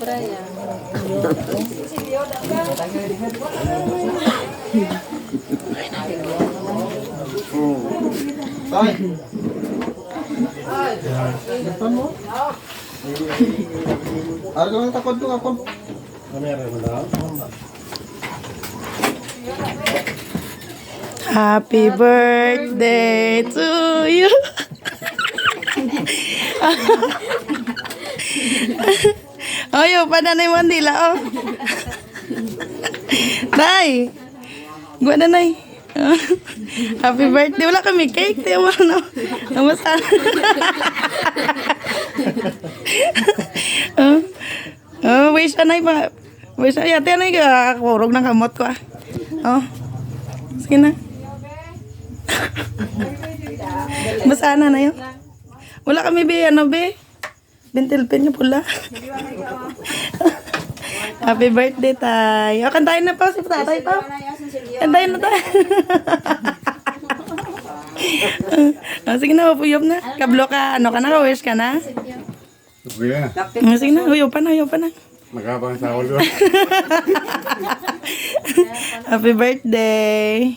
Brian. Tay! Ano lang takot ko ako? Happy birthday to you. Ayo, pananay mo nila, oh. Nay! Gua na, nay. Happy birthday. Wala kami cake. Tiyo mo, no? Namusta? Wish ka, nay, pa. Wish ka. Yate, nay, kakurog ng kamot ko, ah. Oh. Sige na. Masana na yun. Wala kami, be. Ano, be? Bintilpin niyo pula. Happy birthday, tay. O, kantayin na pa si tatay pa. Kantayin na tayo. Sige na, uyop na. Kablo ka, ano ka na, wish ka na. Kuya, Sige na, uyop pa na, uyop pa na. maghabang sa ulo. Happy birthday.